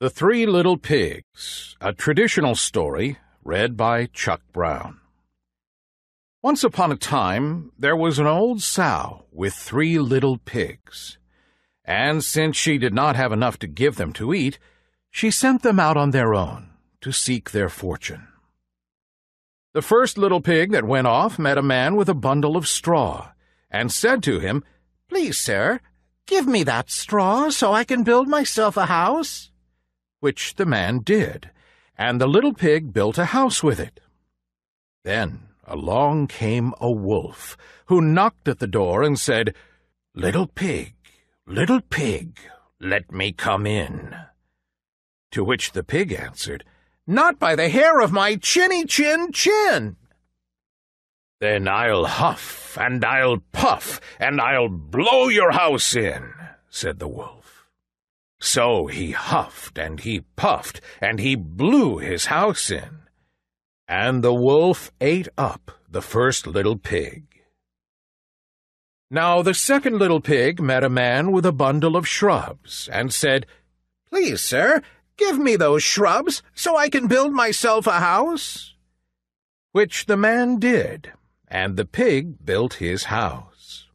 The Three Little Pigs, a traditional story read by Chuck Brown. Once upon a time, there was an old sow with 3 little pigs, and since she did not have enough to give them to eat, she sent them out on their own to seek their fortune. The first little pig that went off met a man with a bundle of straw, and said to him, "Please, sir, give me that straw so I can build myself a house." Which the man did, and the little pig built a house with it. Then along came a wolf, who knocked at the door and said, little pig, let me come in." To which the pig answered, "Not by the hair of my chinny chin chin." "Then I'll huff, and I'll puff, and I'll blow your house in," said the wolf. So he huffed, and he puffed, and he blew his house in. And the wolf ate up the first little pig. Now the second little pig met a man with a bundle of shrubs, and said, "Please, sir, give me those shrubs so I can build myself a house." Which the man did, and the pig built his house.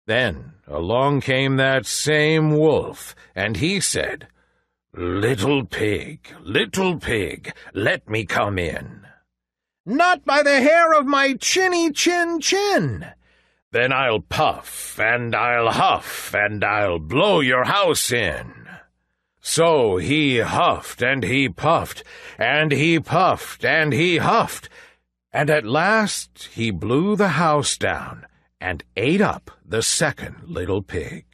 Then along came that same wolf, and he said, little pig, let me come in." "Not by the hair of my chinny chin chin." "Then I'll puff, and I'll huff, and I'll blow your house in." So he huffed, and he puffed, and he puffed, and he huffed, and at last he blew the house down, and ate up the second little pig.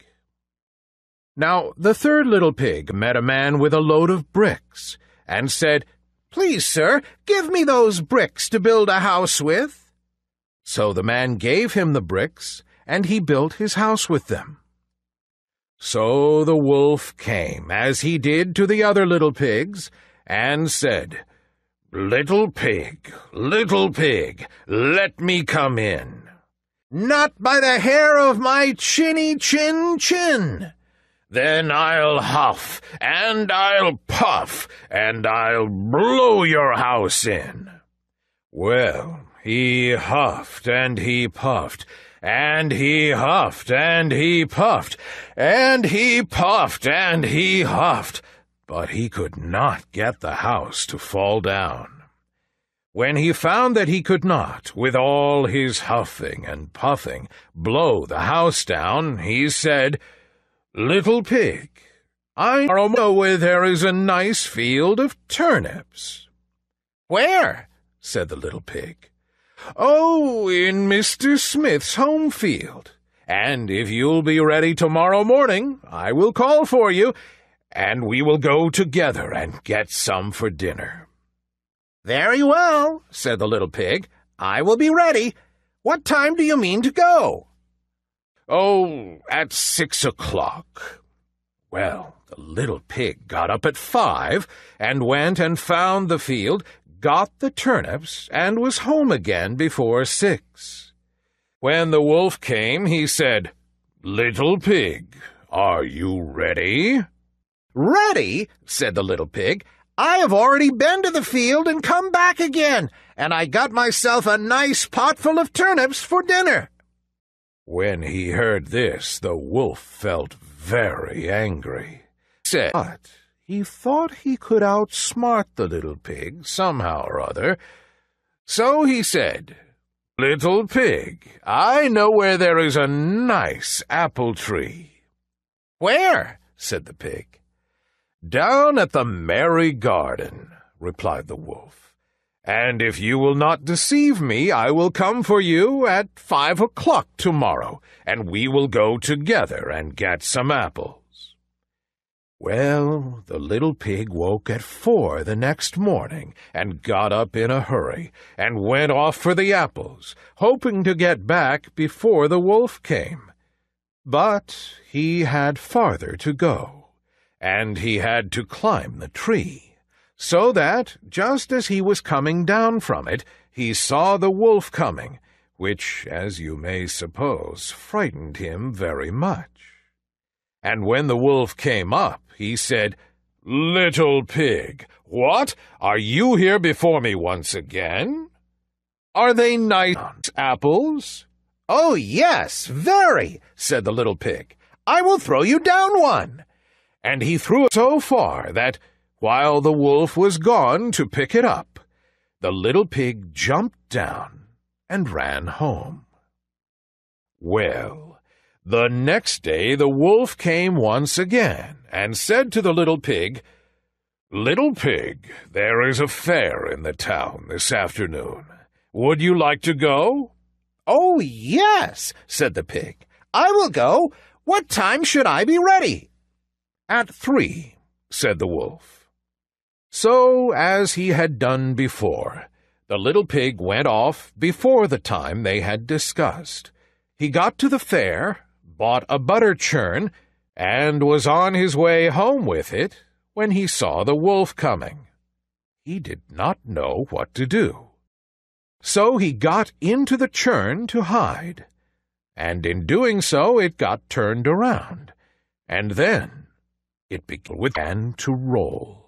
Now the third little pig met a man with a load of bricks, and said, "Please, sir, give me those bricks to build a house with." So the man gave him the bricks, and he built his house with them. So the wolf came, as he did to the other little pigs, and said, little pig, let me come in." "Not by the hair of my chinny chin chin." "Then I'll huff, and I'll puff, and I'll blow your house in." Well, he huffed, and he puffed, and he huffed, and he puffed, and he puffed, and he huffed, but he could not get the house to fall down. When he found that he could not, with all his huffing and puffing, blow the house down, he said, little pig, I know where there is a nice field of turnips." "Where?" said the little pig. "Oh, in Mr. Smith's home field. And if you'll be ready tomorrow morning, I will call for you, and we will go together and get some for dinner." "Very well," said the little pig. "I will be ready. What time do you mean to go?" "Oh, at 6 o'clock. Well, the little pig got up at 5, and went and found the field, got the turnips, and was home again before 6. When the wolf came, he said, little pig, are you ready?" "Ready?" said the little pig. "I have already been to the field and come back again, and I got myself a nice potful of turnips for dinner." When he heard this, the wolf felt very angry. But he thought he could outsmart the little pig somehow or other. So he said, little pig, I know where there is a nice apple tree." "Where?" said the pig. "Down at the merry garden," replied the wolf. "And if you will not deceive me, I will come for you at 5 o'clock tomorrow, and we will go together and get some apples." Well, the little pig woke at 4 the next morning, and got up in a hurry, and went off for the apples, hoping to get back before the wolf came. But he had farther to go, and he had to climb the tree, so that, just as he was coming down from it, he saw the wolf coming, which, as you may suppose, frightened him very much. And when the wolf came up, he said, "Little pig, what? Are you here before me once again? Are they nice apples?" "Oh, yes, very," said the little pig. "I will throw you down one." And he threw it so far that, while the wolf was gone to pick it up, the little pig jumped down and ran home. Well, the next day the wolf came once again and said to the little pig, "Little pig, there is a fair in the town this afternoon. Would you like to go?" "Oh, yes," said the pig. "I will go. What time should I be ready?" "At 3, said the wolf. So, as he had done before, the little pig went off before the time they had discussed. He got to the fair, bought a butter churn, and was on his way home with it when he saw the wolf coming. He did not know what to do. So he got into the churn to hide, and in doing so it got turned around, and then it began to roll.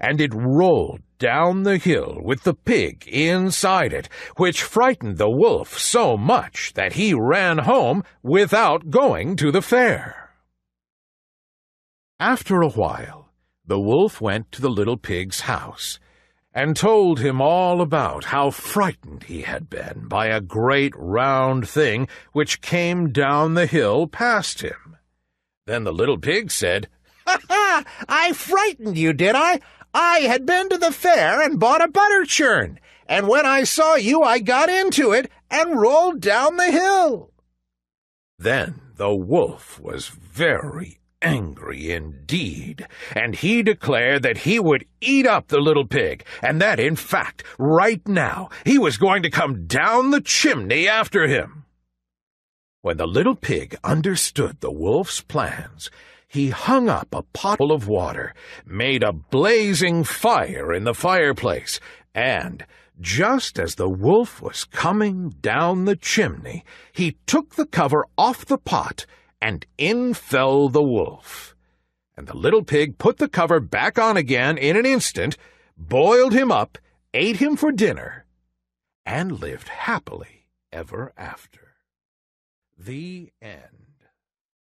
And it rolled down the hill with the pig inside it, which frightened the wolf so much that he ran home without going to the fair. After a while, the wolf went to the little pig's house and told him all about how frightened he had been by a great round thing which came down the hill past him. Then the little pig said, "Ha ha! I frightened you, did I? I had been to the fair and bought a butter churn, and when I saw you I got into it and rolled down the hill." Then the wolf was very angry indeed, and he declared that he would eat up the little pig, and that, in fact, right now he was going to come down the chimney after him. When the little pig understood the wolf's plans, he hung up a pot full of water, made a blazing fire in the fireplace, and, just as the wolf was coming down the chimney, he took the cover off the pot, and in fell the wolf. And the little pig put the cover back on again in an instant, boiled him up, ate him for dinner, and lived happily ever after. The end.